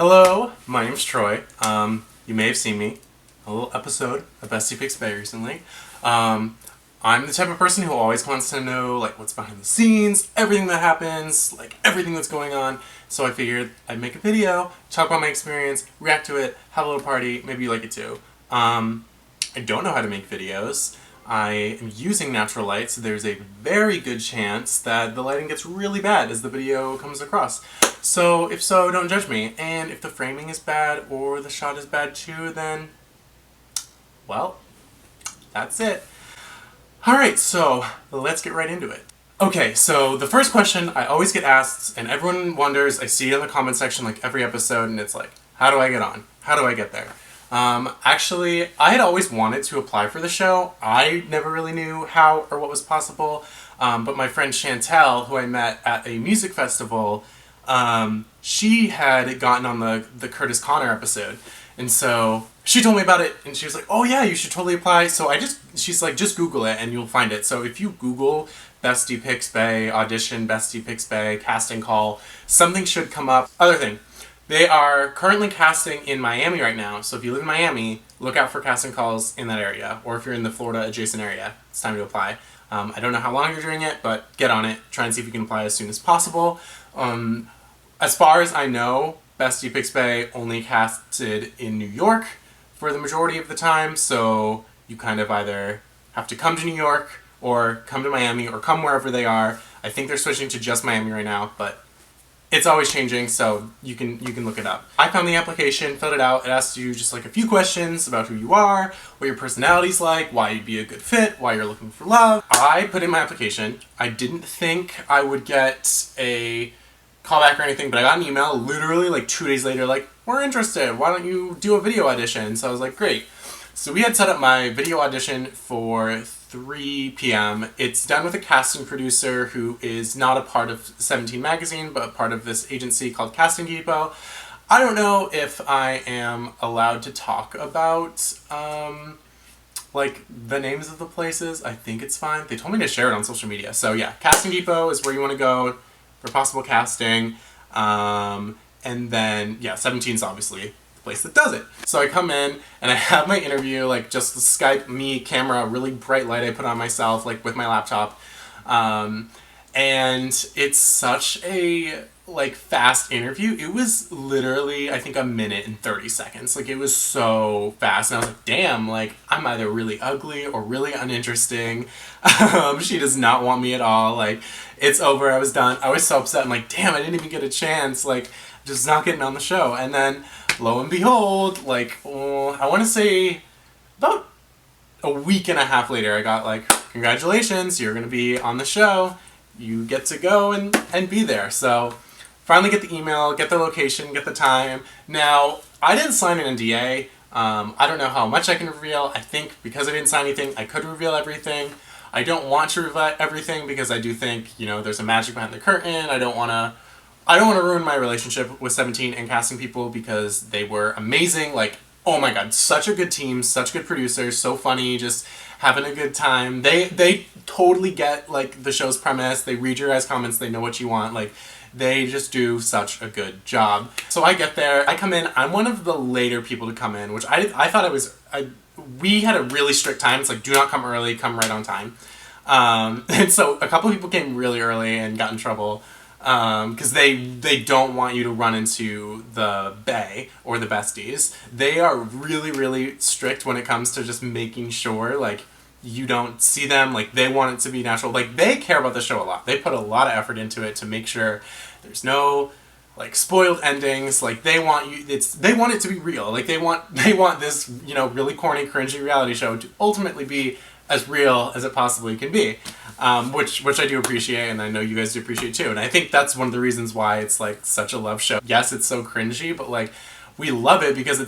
Hello, my name's Troy. You may have seen me, a little episode of Bestie Picks Bae recently. I'm the type of person who always wants to know like what's behind the scenes, everything that happens, like everything that's going on. So I figured I'd make a video, talk about my experience, react to it, have a little party, maybe you like it too. I don't know how to make videos. I am using natural light, so there's a very good chance that the lighting gets really bad as the video comes across. So if so, don't judge me. And if the framing is bad or the shot is bad too, then, well, that's it. Alright, so let's get right into it. Okay, so the first question I always get asked, and everyone wonders, I see it in the comment section like every episode, and it's like, how do I get on? How do I get there? Actually, I had always wanted to apply for the show. I never really knew how or what was possible, but my friend Chantel, who I met at a music festival, she had gotten on the Curtis Connor episode, and so she told me about it, and she was like, oh yeah, you should totally apply. So she's like, just Google it and you'll find it. So if you Google Bestie Picks Bae, audition Bestie Picks Bae, casting call, something should come up. Other thing, they are currently casting in Miami right now, so if you live in Miami, look out for casting calls in that area, or if you're in the Florida adjacent area, it's time to apply. I don't know how long you're doing it, but get on it. Try and see if you can apply as soon as possible. As far as I know, Bestie Picks Bae only casted in New York for the majority of the time, so you kind of either have to come to New York, or come to Miami, or come wherever they are. I think they're switching to just Miami right now, but it's always changing, so you can look it up. I found the application, filled it out. It asks you just like a few questions about who you are, what your personality's like, why you'd be a good fit, why you're looking for love. I put in my application. I didn't think I would get a callback or anything, but I got an email literally like 2 days later like, we're interested, why don't you do a video audition? So I was like, great. So we had set up my video audition for 3 p.m. It's done with a casting producer who is not a part of 17 magazine, but a part of this agency called Casting Depot. I don't know if I am allowed to talk about like the names of the places. I think it's fine. They told me to share it on social media. So yeah, Casting Depot is where you want to go for possible casting. And then yeah, 17 is obviously place that does it. So I come in and I have my interview, like just the Skype me camera, really bright light I put on myself, like with my laptop. And it's such a like fast interview. It was literally, I think, 1 minute and 30 seconds. Like it was so fast. And I was like, damn, like I'm either really ugly or really uninteresting. She does not want me at all. Like it's over. I was done. I was so upset. I'm like, damn, I didn't even get a chance. Like just not getting on the show. And then lo and behold, like, I want to say about a week and a half later, I got like, congratulations, you're going to be on the show. You get to go and be there. So finally get the email, get the location, get the time. Now, I didn't sign an NDA. I don't know how much I can reveal. I think because I didn't sign anything, I could reveal everything. I don't want to reveal everything because I do think, you know, there's a magic behind the curtain. I don't want to ruin my relationship with 17 and casting people because they were amazing. Like, oh my god, such a good team, such good producers, so funny, just having a good time. They totally get, like, the show's premise. They read your guys' comments. They know what you want. Like, they just do such a good job. So I get there. I come in. I'm one of the later people to come in, which I thought we had a really strict time. It's like, do not come early, come right on time. And so a couple people came really early and got in trouble. Because they don't want you to run into the Bae or the besties. They are really, really strict when it comes to just making sure, like, you don't see them. Like, they want it to be natural. Like, they care about the show a lot. They put a lot of effort into it to make sure there's no, like, spoiled endings. Like, they want it to be real. Like, they want this, you know, really corny, cringy reality show to ultimately be as real as it possibly can be. Which I do appreciate, and I know you guys do appreciate too. And I think that's one of the reasons why it's like such a love show. Yes, it's so cringy, but like we love it because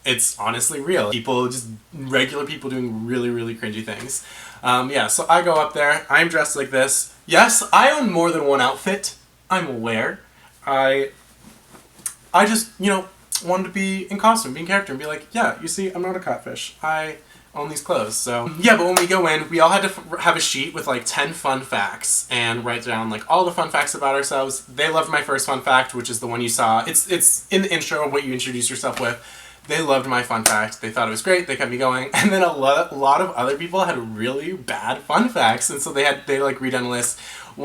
it's honestly real. People, just regular people doing really, really cringy things. Yeah, so I go up there. I'm dressed like this. Yes, I own more than one outfit. I'm aware. I just, you know, wanted to be in costume, be in character, and be like, yeah, you see, I'm not a catfish. I own these clothes. So yeah, but when we go in, we all had to have a sheet with like 10 fun facts and write down like all the fun facts about ourselves. They loved my first fun fact, which is the one you saw. It's in the intro of what you introduce yourself with. They loved my fun fact. They thought it was great. They kept me going. And then a lot of other people had really bad fun facts, and so they like read on a list.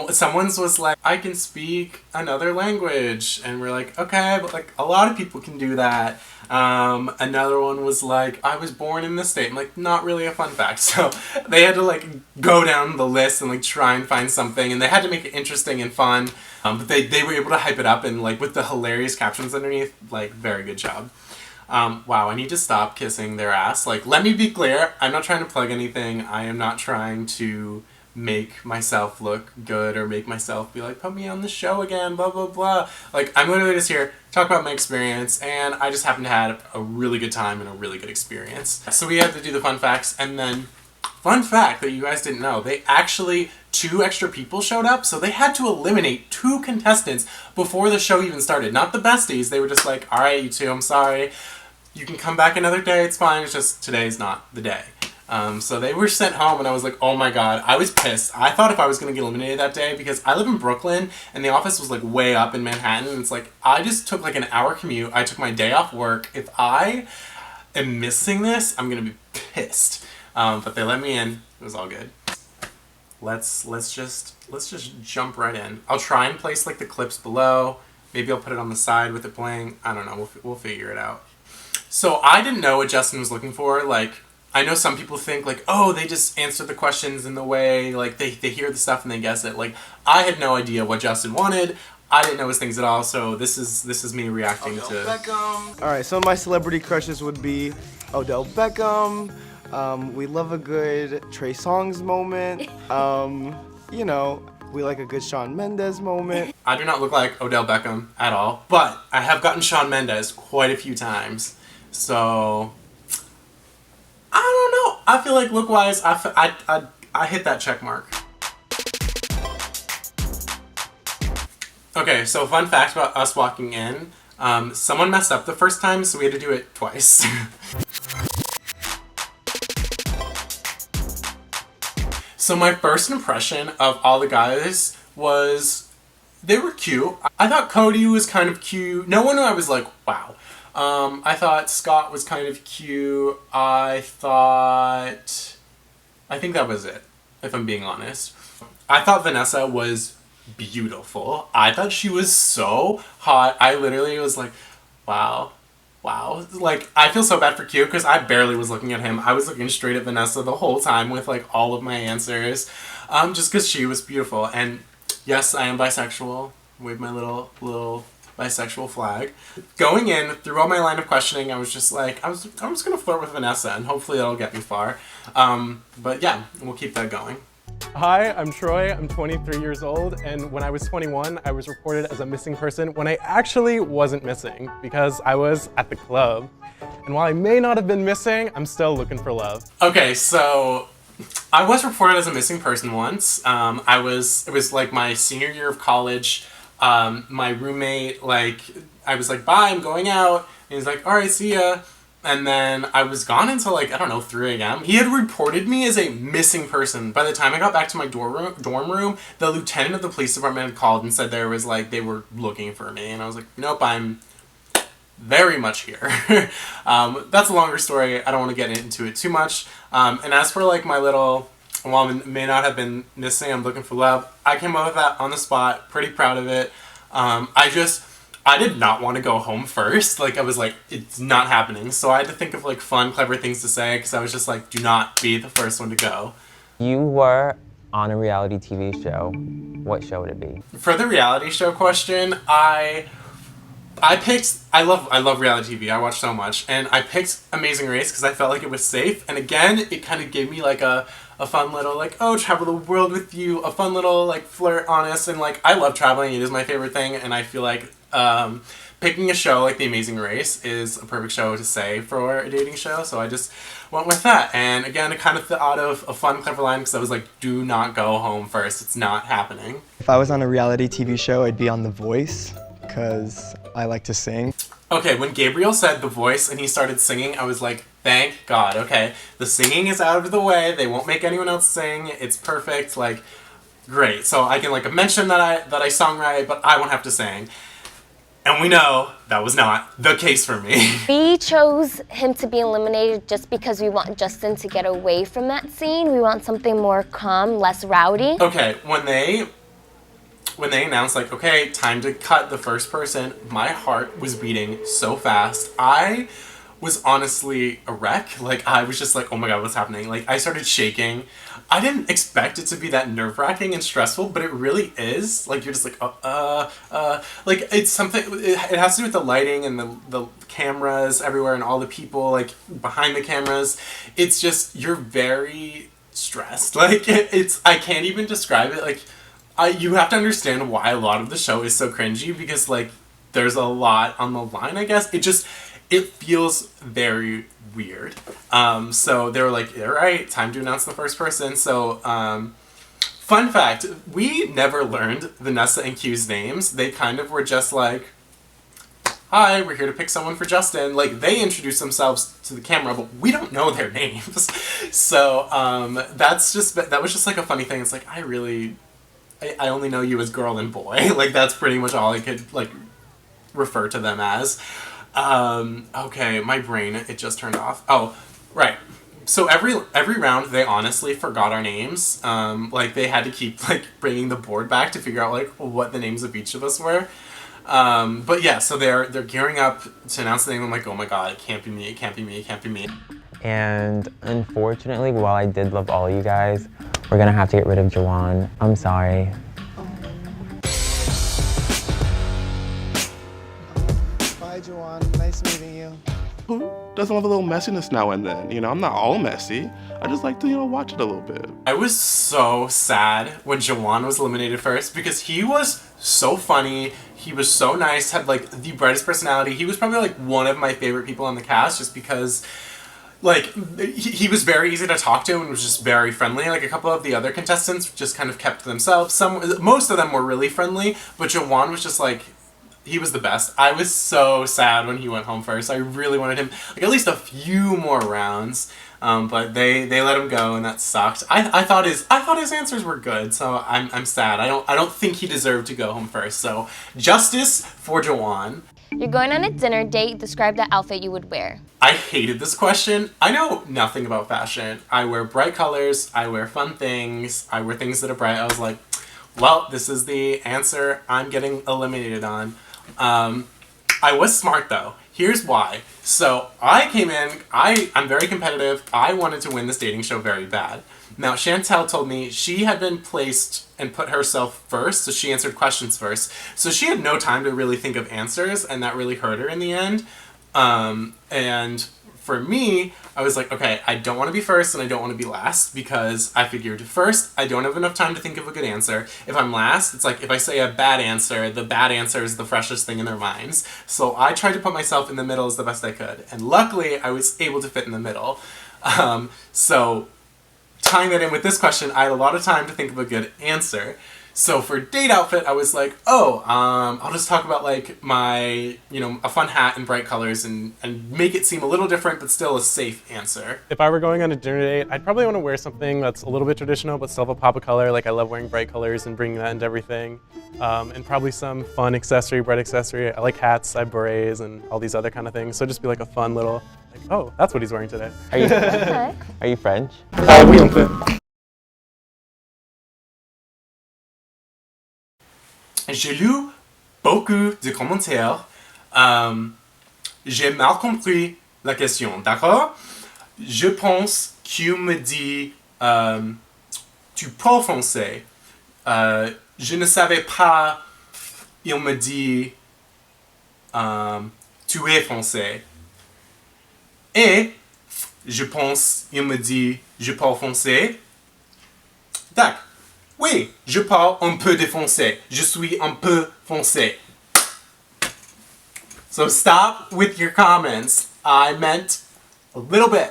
Someone's was like, I can speak another language, and we're like, okay, but like a lot of people can do that. Another one was like, I was born in this state. I'm like, not really a fun fact. So they had to like go down the list and like try and find something, and they had to make it interesting and fun. But they were able to hype it up, and like with the hilarious captions underneath, like very good job. Wow, I need to stop kissing their ass. Like, let me be clear, I'm not trying to plug anything. I am not trying to make myself look good or make myself be like, put me on the show again, blah, blah, blah. Like, I'm literally just here to talk about my experience, and I just happened to have a really good time and a really good experience. So we had to do the fun facts, and then, fun fact that you guys didn't know, 2 extra people showed up, so they had to eliminate 2 contestants before the show even started. Not the besties, they were just like, alright, you 2, I'm sorry. You can come back another day, it's fine, it's just today's not the day. So they were sent home, and I was like, oh my god, I was pissed. I thought if I was going to get eliminated that day, because I live in Brooklyn, and the office was like way up in Manhattan, and it's like, I just took like an hour commute, I took my day off work. If I am missing this, I'm going to be pissed. But they let me in, it was all good. Let's just jump right in. I'll try and place like the clips below. Maybe I'll put it on the side with it playing. I don't know, we'll figure it out. So I didn't know what Justin was looking for. Like, I know some people think like, oh, they just answer the questions in the way, like they hear the stuff and they guess it. Like, I had no idea what Justin wanted. I didn't know his things at all, so this is me reacting to Beckham. Alright, some of my celebrity crushes would be Odell Beckham. We love a good Trey Songz moment. You know, we like a good Shawn Mendes moment. I do not look like Odell Beckham at all, but I have gotten Shawn Mendes quite a few times. So, I don't know. I feel like look-wise, I hit that check mark. Okay, so fun fact about us walking in. Someone messed up the first time, so we had to do it twice. So my first impression of all the guys was they were cute. I thought Cody was kind of cute. No one I was like, wow. I thought Scott was kind of cute. I think that was it, if I'm being honest. I thought Vanessa was beautiful. I thought she was so hot. I literally was like, wow. Like, I feel so bad for Q because I barely was looking at him. I was looking straight at Vanessa the whole time with like all of my answers, just because she was beautiful. And yes, I am bisexual. Wave my little bisexual flag. Going in through all my line of questioning, I was just like, I'm just gonna flirt with Vanessa, and hopefully that'll get me far. But yeah, we'll keep that going. Hi, I'm Troy, I'm 23 years old, and when I was 21, I was reported as a missing person when I actually wasn't missing because I was at the club. And while I may not have been missing, I'm still looking for love. Okay, so I was reported as a missing person once. It was like my senior year of college. My roommate, like, I was like, bye, I'm going out. And he's like, all right, see ya. And then I was gone until like, I don't know, 3 a.m. He had reported me as a missing person. By the time I got back to my dorm room, the lieutenant of the police department had called and said there was like, they were looking for me. And I was like, nope, I'm very much here. That's a longer story. I don't want to get into it too much. And as for like my little, while I may not have been missing, I'm looking for love, I came up with that on the spot. Pretty proud of it. I did not want to go home first. Like, I was like, it's not happening. So I had to think of like fun, clever things to say because I was just like, do not be the first one to go. You were on a reality TV show. What show would it be? For the reality show question, I love reality TV. I watch so much. And I picked Amazing Race because I felt like it was safe. And again, it kind of gave me like a fun little like, oh, travel the world with you. A fun little like flirt, honest. And like, I love traveling. It is my favorite thing. And I feel like picking a show like The Amazing Race is a perfect show to say for a dating show. So I just went with that. And again, it kind of thought of a fun, clever line because I was like, do not go home first. It's not happening. If I was on a reality TV show, I'd be on The Voice because I like to sing. Okay, when Gabriel said The Voice and he started singing, I was like, Thank God. Okay, the singing is out of the way. They won't make anyone else sing. It's perfect. Like, great. So I can like mention that I sung right, but I won't have to sing. And we know that was not the case for me. We chose him to be eliminated just because we want Justin to get away from that scene. We want something more calm, less rowdy. Okay, when they announced like, okay, time to cut the first person, my heart was beating so fast. I was honestly a wreck. Like, I was just like, oh my God, what's happening? Like, I started shaking. I didn't expect it to be that nerve-wracking and stressful, but it really is. Like, you're just like, like, it's something, it has to do with the lighting and the cameras everywhere and all the people, like, behind the cameras. It's just, you're very stressed. Like, it's, I can't even describe it. Like, you have to understand why a lot of the show is so cringy, because, like, there's a lot on the line, I guess. It feels very weird. So they were like, all right, time to announce the first person. So, fun fact, we never learned Vanessa and Q's names. They kind of were just like, hi, we're here to pick someone for Justin. Like, they introduced themselves to the camera, but we don't know their names. So, that was just like a funny thing. It's like, I only know you as girl and boy. Like, that's pretty much all I could, like, refer to them as. Okay, my brain, it just turned off. Oh, right. So every round, they honestly forgot our names. Like, they had to keep, like, bringing the board back to figure out, like, what the names of each of us were. But yeah, so they're gearing up to announce the name. I'm like, oh my God, it can't be me, it can't be me, it can't be me. And unfortunately, while I did love all you guys, we're gonna have to get rid of Jawan. I'm sorry. Bye, Juwan. Nice meeting you. Who doesn't love a little messiness now and then? You know, I'm not all messy. I just like to, watch it a little bit. I was so sad when Jawan was eliminated first, because he was so funny, he was so nice, had, like, the brightest personality. He was probably, like, one of my favorite people on the cast, just because, like, he was very easy to talk to and was just very friendly. Like, a couple of the other contestants just kind of kept to themselves. Most of them were really friendly, but Jawan was just, like, he was the best. I was so sad when he went home first. I really wanted him, like, at least a few more rounds. But they let him go, and that sucked. I thought his answers were good, so I'm sad. I don't think he deserved to go home first. So justice for Jawan. You're going on a dinner date. Describe the outfit you would wear. I hated this question. I know nothing about fashion. I wear bright colors. I wear fun things. I wear things that are bright. I was like, well, this is the answer I'm getting eliminated on. I was smart though. Here's why. So I came in, I'm very competitive. I wanted to win this dating show very bad. Now, Chantel told me she had been placed and put herself first, so she answered questions first. So she had no time to really think of answers, and that really hurt her in the end. And for me, I was like, okay, I don't want to be first and I don't want to be last, because I figured first, I don't have enough time to think of a good answer. If I'm last, it's like if I say a bad answer, the bad answer is the freshest thing in their minds. So I tried to put myself in the middle as the best I could. And luckily, I was able to fit in the middle. So tying that in with this question, I had a lot of time to think of a good answer. So for date outfit, I was like, I'll just talk about, like, my, a fun hat and bright colors and make it seem a little different, but still a safe answer. If I were going on a dinner date, I'd probably want to wear something that's a little bit traditional, but still have a pop of color. Like, I love wearing bright colors and bringing that into everything. And probably some fun accessory, bright accessory. I like hats, I have berets, and all these other kind of things. So just be like a fun little, like, oh, that's what he's wearing today. Are you, Okay. are you French? Oui, un peu. J'ai lu beaucoup de commentaires. J'ai mal compris la question, d'accord? Je pense qu'il me dit tu parles français. Je ne savais pas. Il me dit tu es français. Et je pense il me dit je parle français. D'accord. Oui, je parle un peu de français. Je suis un peu français. So stop with your comments. I meant a little bit.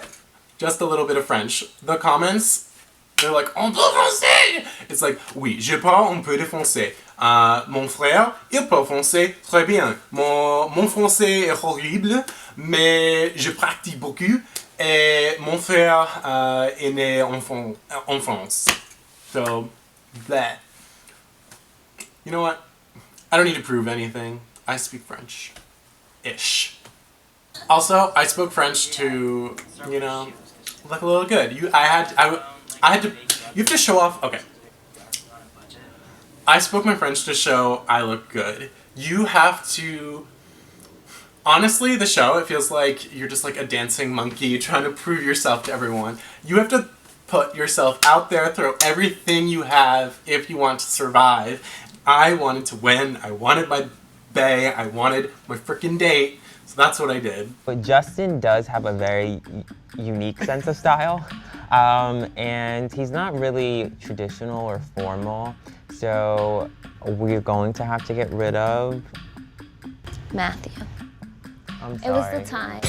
Just a little bit of French. The comments, they're like, un peu français! It's like, oui, je parle un peu de français. Mon frère, il parle français très bien. Mon français est horrible, mais je pratique beaucoup. Et mon frère est né en France. So, bleh. You know what? I don't need to prove anything. I speak French. Ish. Also, I spoke French to, you know, look a little good. I had to, you have to show off, okay. I spoke my French to show I look good. You have to, honestly, the show, it feels like you're just like a dancing monkey trying to prove yourself to everyone. You have to put yourself out there, throw everything you have if you want to survive. I wanted to win. I wanted my bae. I wanted my freaking date. So that's what I did. But Justin does have a very unique sense of style. And he's not really traditional or formal. So we're going to have to get rid of Matthew. I'm It was sorry. the time.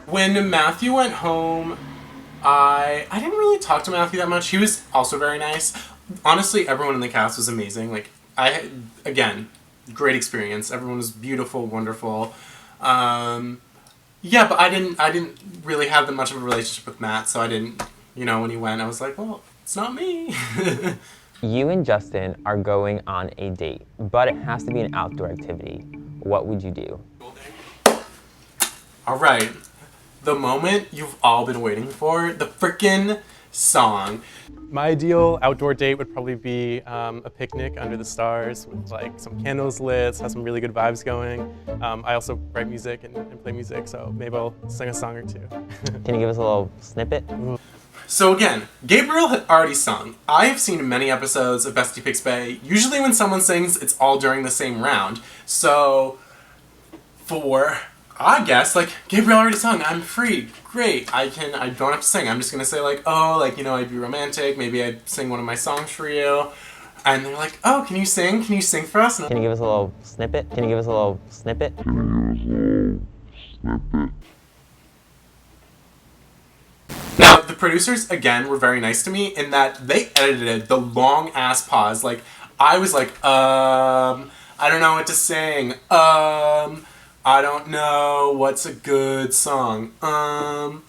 When Matthew went home, I didn't really talk to Matthew that much. He was also very nice. Honestly, everyone in the cast was amazing. Like, again, great experience. Everyone was beautiful, wonderful. Yeah, but I didn't really have that much of a relationship with Matt, so I didn't, you know, when he went, I was like, well, it's not me. You and Justin are going on a date, but it has to be an outdoor activity. What would you do? All right. The moment you've all been waiting for, the frickin' song. My ideal outdoor date would probably be a picnic under the stars with like some candles lit, have some really good vibes going. I also write music and play music, so maybe I'll sing a song or two. Can you give us a little snippet? So again, Gabriel had already sung. I have seen many episodes of Bestie Picks Bae. Usually when someone sings, it's all during the same round. So I guess, like, Gabriel already sung, I'm free, great, I don't have to sing, I'm just gonna say like, oh, like, you know, I'd be romantic, maybe I'd sing one of my songs for you, and they're like, oh, can you sing for us? Can you give us a little snippet? Can you give us a little snippet? Now, the producers, again, were very nice to me in that they edited the long-ass pause, like, I was like, I don't know what to sing, I don't know what's a good song. And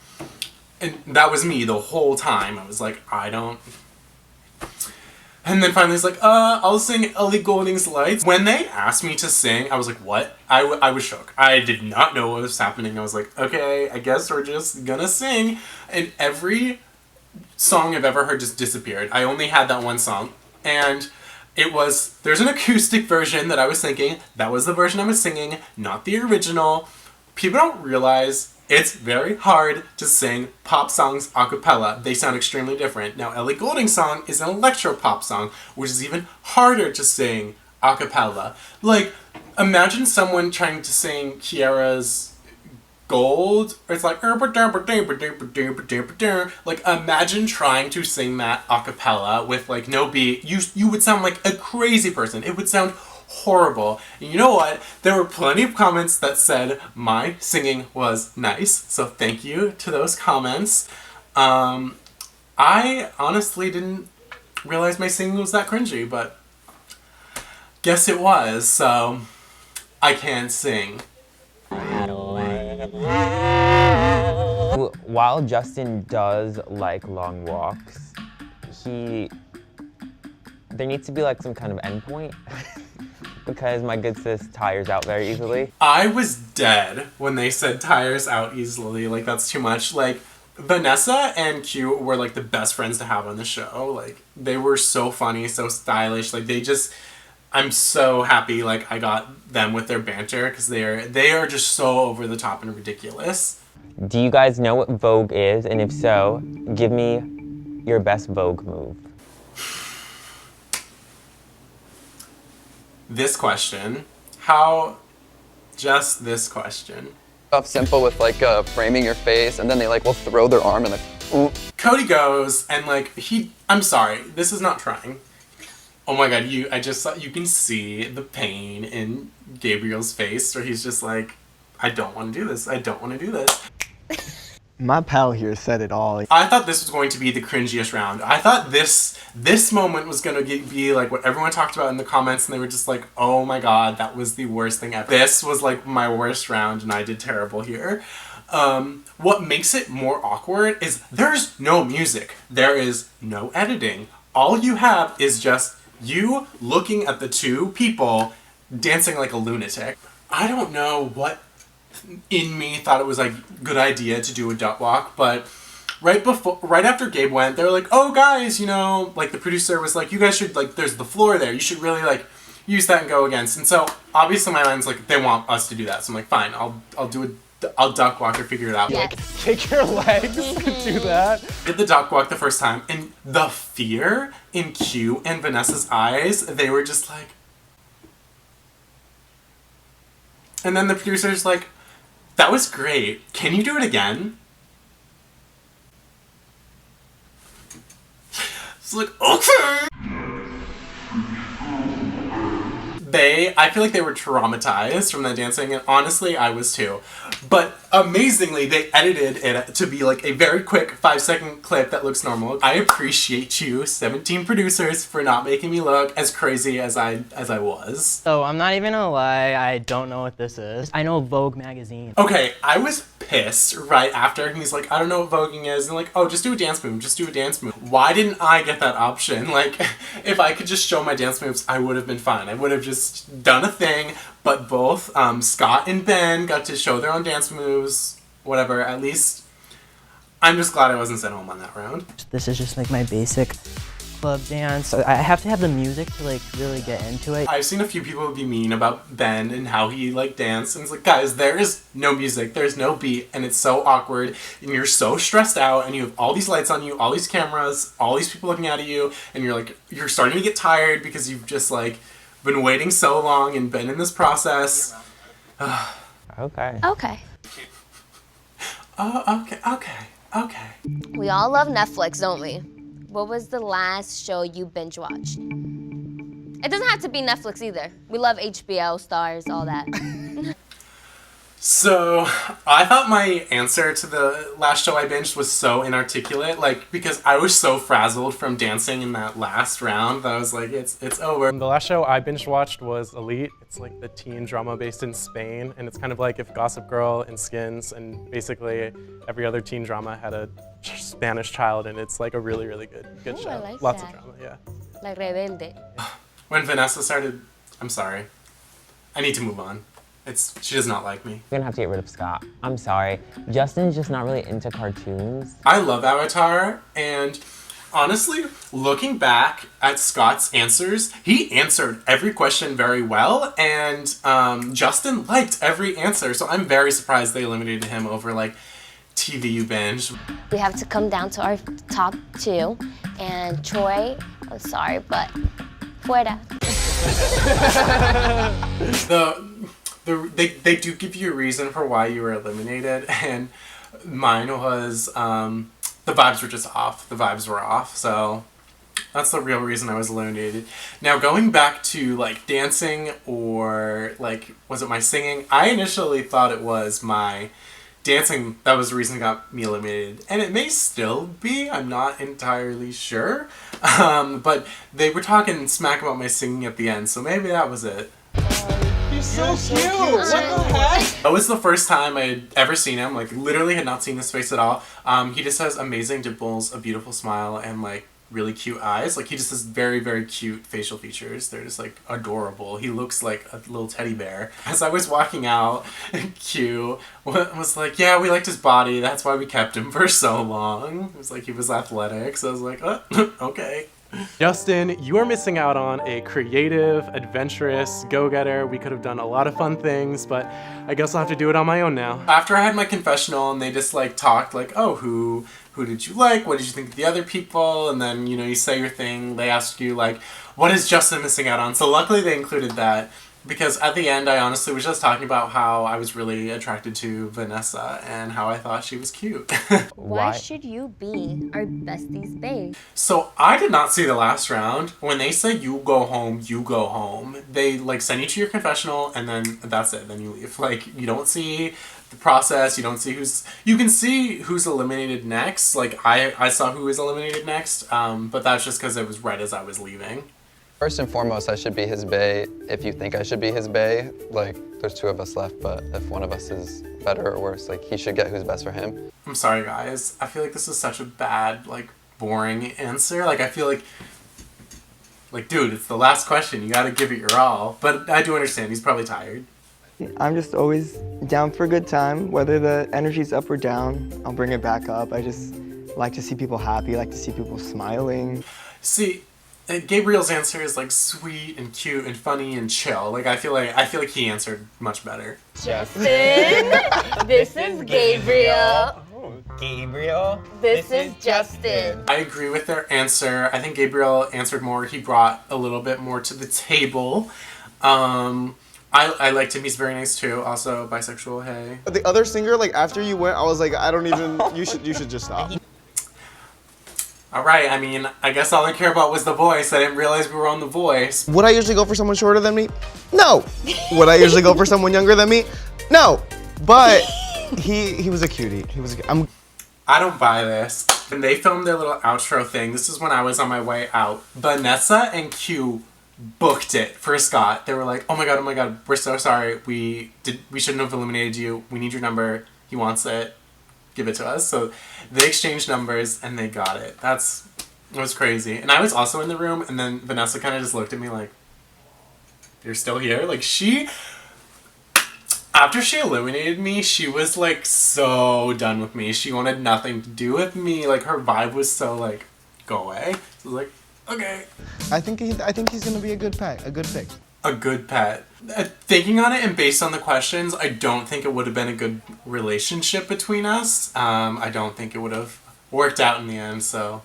that was me the whole time. I was like, I don't. And then finally it's like, I'll sing ELLIE Goulding's Lights. When they asked me to sing, I was like, what? I was shook. I did not know what was happening. I was like, okay, I guess we're just gonna sing. And every song I've ever heard just disappeared. I only had that one song. And there's an acoustic version that I was thinking, that was the version I was singing, not the original. People don't realize it's very hard to sing pop songs a cappella. They sound extremely different. Now, ELLIE Goulding's song is an electro pop song, which is even harder to sing a cappella. Like, imagine someone trying to sing Kiara's Gold, it's like, like, imagine trying to sing that a cappella with like no beat. You would sound like a crazy person. It would sound horrible. And you know what? There were plenty of comments that said my singing was nice, so thank you to those comments. I honestly didn't realize my singing was that cringy, but guess it was, so I can sing. While Justin does like long walks, there needs to be like some kind of endpoint because my good sis tires out very easily. I was dead when they said tires out easily. Like, that's too much. Like, Vanessa and Q were like the best friends to have on the show. Like, they were so funny, so stylish. Like, I'm so happy like I got them with their banter because they are just so over the top and ridiculous. Do you guys know what Vogue is? And if so, give me your best Vogue move. This question. Just this question. Stuff simple with like framing your face, and then they like will throw their arm and like, ooh. Cody goes and like I'm sorry, this is not trying. Oh my god, I just saw, you can see the pain in Gabriel's face where he's just like, I don't want to do this. I don't want to do this. My pal here said it all. I thought this was going to be the cringiest round. I thought this moment was going to be like what everyone talked about in the comments, and they were just like, oh my god, that was the worst thing ever. This was like my worst round, and I did terrible here. What makes it more awkward is there's no music. There is no editing. All you have is just you looking at the two people dancing like a lunatic. I don't know what in me thought it was like a good idea to do a duck walk, but right after Gabe went, they were like, oh guys, you know, like the producer was like, you guys should, like, there's the floor there, you should really like use that and go against. And so obviously my mind's like, they want us to do that, so I'm like, fine, I'll duck walk or figure it out. Yes. Like, kick your legs and do that. Did the duck walk the first time, and the fear in Q and Vanessa's eyes, they were just like, and then the producer's like, that was great. Can you do it again? It's like, okay. I feel like they were traumatized from that dancing, and honestly, I was too. But amazingly, they edited it to be like a very quick 5-second clip that looks normal. I appreciate you, 17 producers, for not making me look as crazy as I was. So I'm not even gonna lie, I don't know what this is. I know Vogue magazine. Okay, I was pissed right after, and he's like, I don't know what voguing is, and like, oh, just do a dance move, just do a dance move. Why didn't I get that option? Like, if I could just show my dance moves, I would have been fine. I would have just done a thing, but both Scott and Ben got to show their own dance moves, whatever. At least, I'm just glad I wasn't sent home on that round. This is just like my basic club dance. I have to have the music to like really get into it. I've seen a few people be mean about Ben and how he like danced, and it's like, guys, there is no music, there's no beat, and it's so awkward, and you're so stressed out, and you have all these lights on you, all these cameras, all these people looking at you, and you're starting to get tired because you've just like been waiting so long and been in this process. Okay. Okay. Oh, okay. We all love Netflix, don't we? What was the last show you binge watched? It doesn't have to be Netflix either. We love HBO, Stars, all that. So, I thought my answer to the last show I binged was so inarticulate, like, because I was so frazzled from dancing in that last round that I was like, it's over. The last show I binge watched was Elite. It's like the teen drama based in Spain, and it's kind of like if Gossip Girl and Skins and basically every other teen drama had a Spanish child, and it's like a really, really good Ooh, show. I like Lots that. of drama, yeah. Like Rebelde. When Vanessa started, I'm sorry. I need to move on. She does not like me. We're gonna have to get rid of Scott. I'm sorry. Justin's just not really into cartoons. I love Avatar, and honestly, looking back at Scott's answers, he answered every question very well, and Justin liked every answer, so I'm very surprised they eliminated him over, like, TV you binge. We have to come down to our top two, and Troy, I'm sorry, but fuera. They do give you a reason for why you were eliminated, and mine was the vibes were just off. The vibes were off, so that's the real reason I was eliminated. Now, going back to like dancing or like, was it my singing? I initially thought it was my dancing that was the reason that got me eliminated, and it may still be. I'm not entirely sure, but they were talking smack about my singing at the end, so maybe that was it. You're so cute! What the heck? That was the first time I had ever seen him, like literally had not seen his face at all. He just has amazing dimples, a beautiful smile, and like really cute eyes. Like he just has very, very cute facial features. They're just like adorable. He looks like a little teddy bear. As I was walking out, Q was like, yeah, we liked his body. That's why we kept him for so long. It was like he was athletic. So I was like, oh, okay. Justin, you are missing out on a creative, adventurous go-getter. We could have done a lot of fun things, but I guess I'll have to do it on my own now. After I had my confessional and they just like talked like, oh, who did you like? What did you think of the other people? And then, you know, you say your thing. They ask you like, what is Justin missing out on? So luckily they included that. Because at the end, I honestly was just talking about how I was really attracted to Vanessa and how I thought she was cute. Why should you be our bestie's bae? So I did not see the last round. When they say you go home, you go home. They like send you to your confessional and then that's it. Then you leave. Like you don't see the process. You don't see you can see who's eliminated next. Like I saw who was eliminated next. But that's just because it was right as I was leaving. First and foremost, I should be his bae. If you think I should be his bae, like, there's 2 of us left, but if one of us is better or worse, like, he should get who's best for him. I'm sorry, guys. I feel like this is such a bad, like, boring answer. Like, I feel like, dude, it's the last question. You gotta give it your all. But I do understand. He's probably tired. I'm just always down for a good time. Whether the energy's up or down, I'll bring it back up. I just like to see people happy, like to see people smiling. See, Gabriel's answer is like sweet and cute and funny and chill. Like I feel like he answered much better. Justin, this is Gabriel. Gabriel? This is Justin. I agree with their answer. I think Gabriel answered more. He brought a little bit more to the table. I liked him. He's very nice too. Also bisexual. Hey. The other singer, like after you went, I was like, I don't even. You should just stop. All right. I mean, I guess all I care about was The Voice. I didn't realize we were on The Voice. Would I usually go for someone shorter than me? No. Would I usually go for someone younger than me? No. But he was a cutie. I don't buy this. When they filmed their little outro thing, this is when I was on my way out. Vanessa and Q booked it for Scott. They were like, oh my god, we're so sorry. We shouldn't have eliminated you. We need your number. He wants it. Give it to us. So they exchanged numbers and they got it. It was crazy. And I was also in the room and then Vanessa kind of just looked at me like, you're still here? Like after she eliminated me, she was like so done with me. She wanted nothing to do with me. Like her vibe was so like, go away. So I was like, okay. I think he's gonna be a good pet, a good pick. A good pet. Thinking on it and based on the questions, I don't think it would have been a good relationship between us. I don't think it would have worked out in the end, so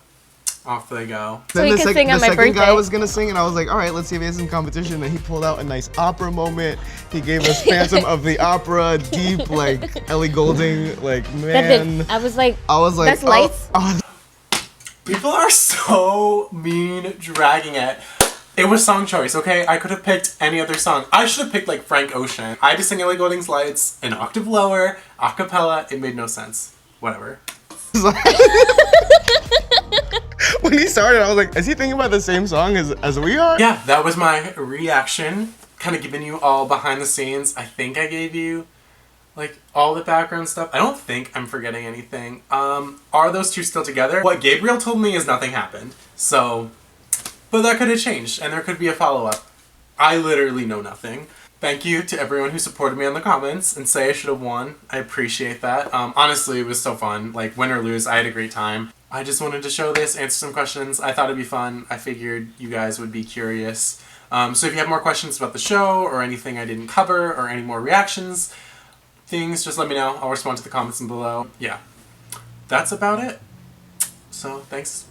off they go. So he can sing on my birthday. The second guy was gonna sing, and I was like, all right, let's see if he has some competition. And he pulled out a nice opera moment. He gave us Phantom of the Opera, deep, like, Ellie Goulding, like, man. I was like, that's lights. People are so mean dragging it. It was song choice, okay? I could have picked any other song. I should have picked like Frank Ocean. I had to sing Ellie Goulding's Lights an octave lower, a cappella. It made no sense. Whatever. When he started, I was like, is he thinking about the same song as we are? Yeah, that was my reaction. Kind of giving you all behind the scenes. I think I gave you like all the background stuff. I don't think I'm forgetting anything. Are those two still together? What Gabriel told me is nothing happened. So, but that could have changed and there could be a follow-up. I literally know nothing. Thank you to everyone who supported me in the comments and say I should have won. I appreciate that. Honestly, it was so fun. Like, win or lose, I had a great time. I just wanted to show this, answer some questions. I thought it'd be fun. I figured you guys would be curious. So if you have more questions about the show or anything I didn't cover or any more reactions, things, just let me know. I'll respond to the comments below. Yeah, that's about it. So thanks